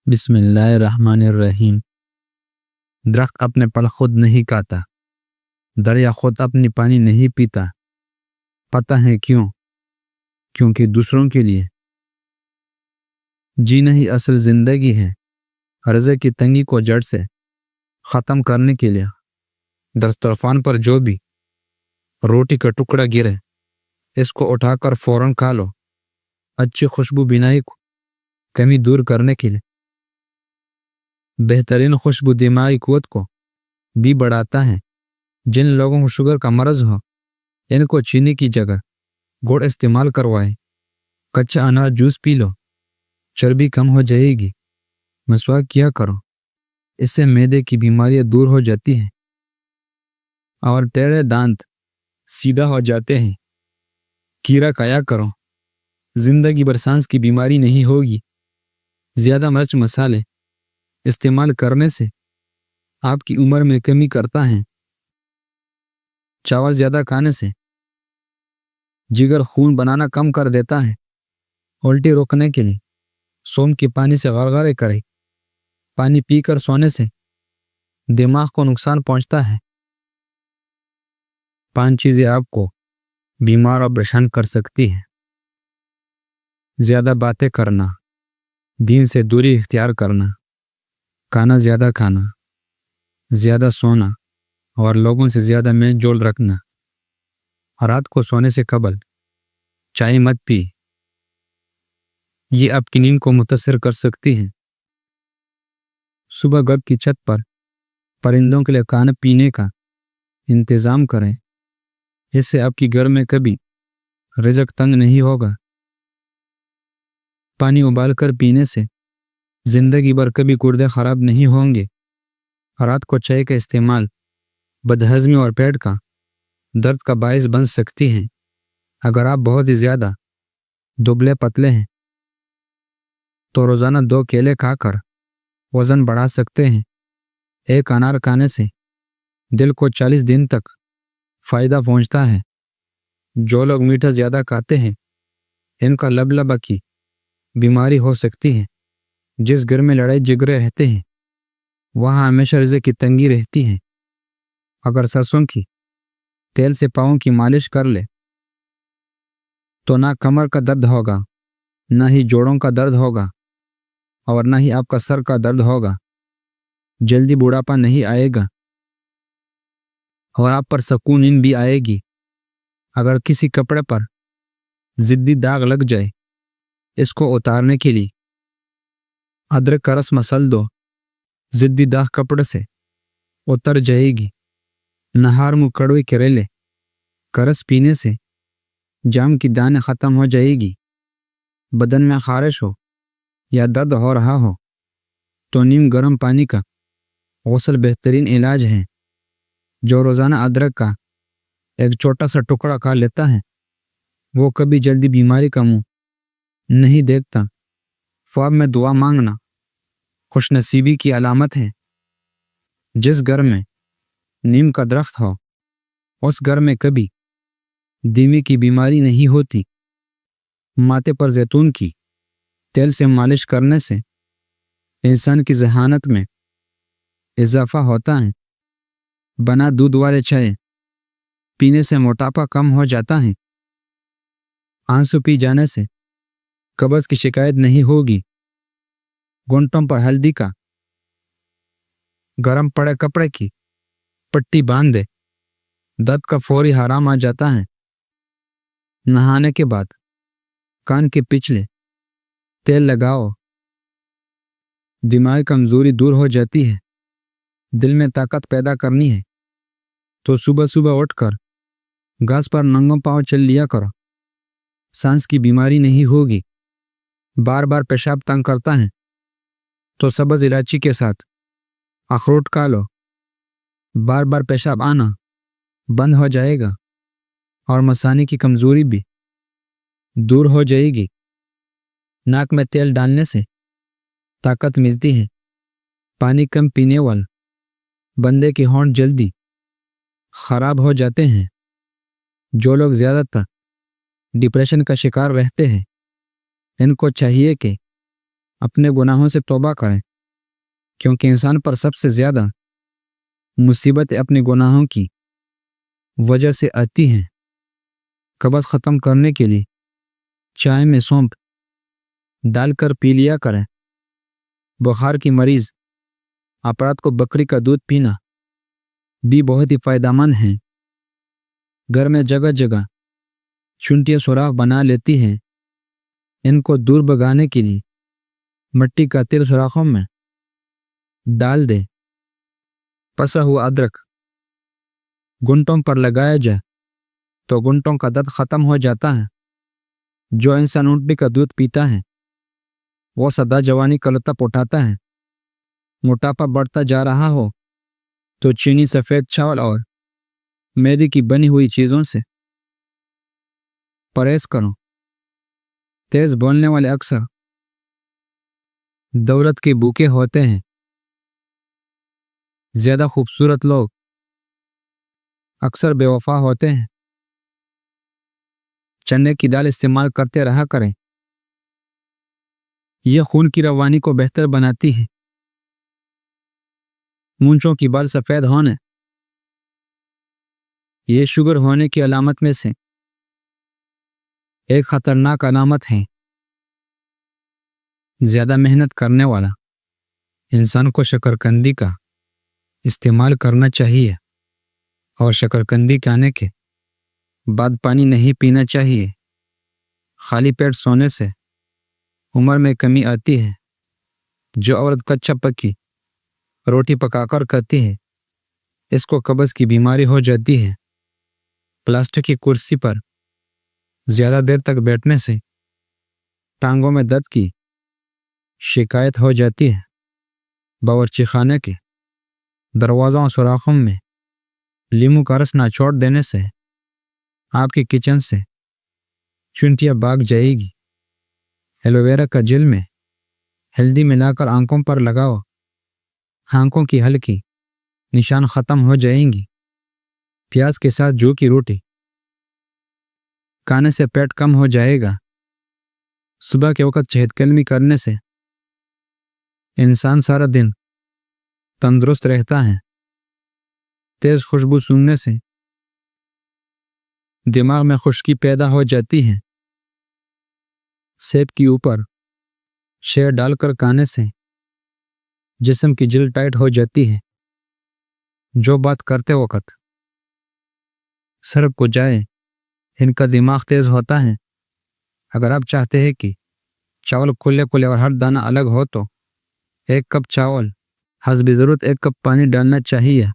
بسم اللہ الرحمن الرحیم۔ درخت اپنے پل خود نہیں کھاتا، دریا خود اپنی پانی نہیں پیتا۔ پتہ ہے کیوں؟ کیونکہ دوسروں کے لیے جینا ہی اصل زندگی ہے۔ رزق کی تنگی کو جڑ سے ختم کرنے کے لیے دسترخوان پر جو بھی روٹی کا ٹکڑا گرے اس کو اٹھا کر فوراً کھا لو۔ اچھی خوشبو بینائی کو کمی دور کرنے کے لیے بہترین خوشبو دماغی قوت کو بھی بڑھاتا ہے۔ جن لوگوں کو شوگر کا مرض ہو ان کو چینی کی جگہ گڑ استعمال کروائے۔ کچا انار جوس پی لو، چربی کم ہو جائے گی۔ مسواک کیا کرو، اس سے معدے کی بیماریاں دور ہو جاتی ہیں اور ٹیڑھے دانت سیدھا ہو جاتے ہیں۔ کھیرا کھایا کرو، زندگی بھر سانس کی بیماری نہیں ہوگی۔ زیادہ مرچ مسالے استعمال کرنے سے آپ کی عمر میں کمی کرتا ہے۔ چاول زیادہ کھانے سے جگر خون بنانا کم کر دیتا ہے۔ الٹی روکنے کے لیے سونف کے پانی سے غرغرے کرے۔ پانی پی کر سونے سے دماغ کو نقصان پہنچتا ہے۔ 5 چیزیں آپ کو بیمار اور پریشان کر سکتی ہیں۔ زیادہ باتیں کرنا، دین سے دوری اختیار کرنا، کھانا زیادہ کھانا، زیادہ سونا اور لوگوں سے زیادہ میل جول رکھنا۔ رات کو سونے سے قبل چائے مت پی، یہ آپ کی نیند کو متاثر کر سکتی ہے۔ صبح گھر کی چھت پر پرندوں کے لیے کھانا پینے کا انتظام کریں، اس سے آپ کی گھر میں کبھی رزق تنگ نہیں ہوگا۔ پانی ابال کر پینے سے زندگی بھر کبھی گردے خراب نہیں ہوں گے۔ رات کو چائے کا استعمال بدہضمی اور پیٹ کا درد کا باعث بن سکتی ہے۔ اگر آپ بہت ہی زیادہ دبلے پتلے ہیں تو روزانہ 2 کیلے کھا کر وزن بڑھا سکتے ہیں۔ ایک انار کھانے سے دل کو 40 دن تک فائدہ پہنچتا ہے۔ جو لوگ میٹھا زیادہ کھاتے ہیں ان کا لبلبہ کی بیماری ہو سکتی ہے۔ جس گھر میں لڑائی جھگڑے رہتے ہیں وہاں ہمیشہ رزق کی تنگی رہتی ہے۔ اگر سرسوں کی تیل سے پاؤں کی مالش کر لے تو نہ کمر کا درد ہوگا، نہ ہی جوڑوں کا درد ہوگا اور نہ ہی آپ کا سر کا درد ہوگا۔ جلدی بوڑھاپا نہیں آئے گا اور آپ پر سکون نیند بھی آئے گی۔ اگر کسی کپڑے پر ضدی داغ لگ جائے اس کو اتارنے کے لیے ادرک کا رس مسل دو، ضدی داغ کپڑے سے اتر جائے گی۔ نہار منہ کڑوے کریلے کا رس پینے سے جام کی دانے ختم ہو جائے گی۔ بدن میں خارش ہو یا درد ہو رہا ہو تو نیم گرم پانی کا غسل بہترین علاج ہے۔ جو روزانہ ادرک کا ایک چھوٹا سا ٹکڑا کھا لیتا ہے وہ کبھی جلدی بیماری کا منہ نہیں دیکھتا۔ خواب میں دعا مانگنا خوش نصیبی کی علامت ہے۔ جس گھر میں نیم کا درخت ہو اس گھر میں کبھی دھیمی کی بیماری نہیں ہوتی۔ ماتھے پر زیتون کی تیل سے مالش کرنے سے انسان کی ذہانت میں اضافہ ہوتا ہے۔ بنا دودھ والے چائے پینے سے موٹاپا کم ہو جاتا ہے۔ آنسو پی جانے سے قبض کی شکایت نہیں ہوگی۔ گھنٹوں پر ہلدی کا گرم پڑے کپڑے کی پٹی باندھ دے، درد کا فوری آرام آ جاتا ہے۔ نہانے کے بعد کان کے پچھلے تیل لگاؤ، دماغی کمزوری دور ہو جاتی ہے۔ دل میں طاقت پیدا کرنی ہے تو صبح صبح اٹھ کر گھاس پر ننگوں پاؤں چل لیا کرو، سانس کی بیماری نہیں ہوگی۔ بار بار پیشاب تنگ کرتا ہے تو سبز الائچی کے ساتھ اخروٹ کھا لو، بار بار پیشاب آنا بند ہو جائے گا اور مثانے کی کمزوری بھی دور ہو جائے گی۔ ناک میں تیل ڈالنے سے طاقت ملتی ہے۔ پانی کم پینے والے بندے کے ہونٹ جلدی خراب ہو جاتے ہیں۔ جو لوگ زیادہ تر ڈپریشن کا شکار رہتے ہیں ان کو چاہیے کہ اپنے گناہوں سے توبہ کریں، کیونکہ انسان پر سب سے زیادہ مصیبتیں اپنے گناہوں کی وجہ سے آتی ہیں۔ قبض ختم کرنے کے لیے چائے میں سونف ڈال کر پی لیا کریں۔ بخار کی مریض افراد کو بکری کا دودھ پینا بھی بہت ہی فائدہ مند ہے۔ گھر میں جگہ جگہ چونٹیاں سوراخ بنا لیتی ہیں، ان کو دور بھگانے کے لیے مٹی کا تیل سوراخوں میں ڈال دے۔ پسا ہوا ادرک گھنٹوں پر لگایا جائے تو گھنٹوں کا درد ختم ہو جاتا ہے۔ جو انسان اونٹنی کا دودھ پیتا ہے وہ سدا جوانی کا لطف اٹھاتا ہے۔ موٹاپا بڑھتا جا رہا ہو تو چینی، سفید چاول اور میدے کی بنی ہوئی چیزوں سے پرہیز کرو۔ تیز بولنے والے اکثر دولت کے بھوکے ہوتے ہیں۔ زیادہ خوبصورت لوگ اکثر بے وفا ہوتے ہیں۔ چنے کی دال استعمال کرتے رہا کریں، یہ خون کی روانی کو بہتر بناتی ہے۔ مونچھوں کی بال سفید ہونے یہ شوگر ہونے کی علامت میں سے ایک خطرناک علامت ہے۔ زیادہ محنت کرنے والا انسان کو شکرکندی کا استعمال کرنا چاہیے اور شکرکندی کھانے کے بعد پانی نہیں پینا چاہیے۔ خالی پیٹ سونے سے عمر میں کمی آتی ہے۔ جو عورت کچا پکی روٹی پکا کر کھاتی ہے اس کو قبض کی بیماری ہو جاتی ہے۔ پلاسٹک کی کرسی پر زیادہ دیر تک بیٹھنے سے ٹانگوں میں درد کی شکایت ہو جاتی ہے۔ باورچی خانے کے دروازوں اور سوراخوں میں لیموں کا رس نچوڑ دینے سے آپ کے کچن سے چونٹیاں بھاگ جائے گی۔ ایلو ویرا کا جیل میں ہلدی ملا کر آنکھوں پر لگاؤ، آنکھوں کی ہلکی نشان ختم ہو جائیں گی۔ پیاز کے ساتھ جو کی روٹی کھانے سے پیٹ کم ہو جائے گا۔ صبح کے وقت چہل قدمی کرنے سے انسان سارا دن تندرست رہتا ہے۔ تیز خوشبو سونگنے سے دماغ میں خشکی پیدا ہو جاتی ہے۔ سیب کے اوپر شہد ڈال کر کھانے سے جسم کی جلد ٹائٹ ہو جاتی ہے۔ جو بات کرتے وقت سرک کو جائے ان کا دماغ تیز ہوتا ہے۔ اگر آپ چاہتے ہیں کہ چاول کھلے کھلے اور ہر دانہ الگ ہو تو ایک کپ چاول حسب ضرورت ایک کپ پانی ڈالنا چاہیے۔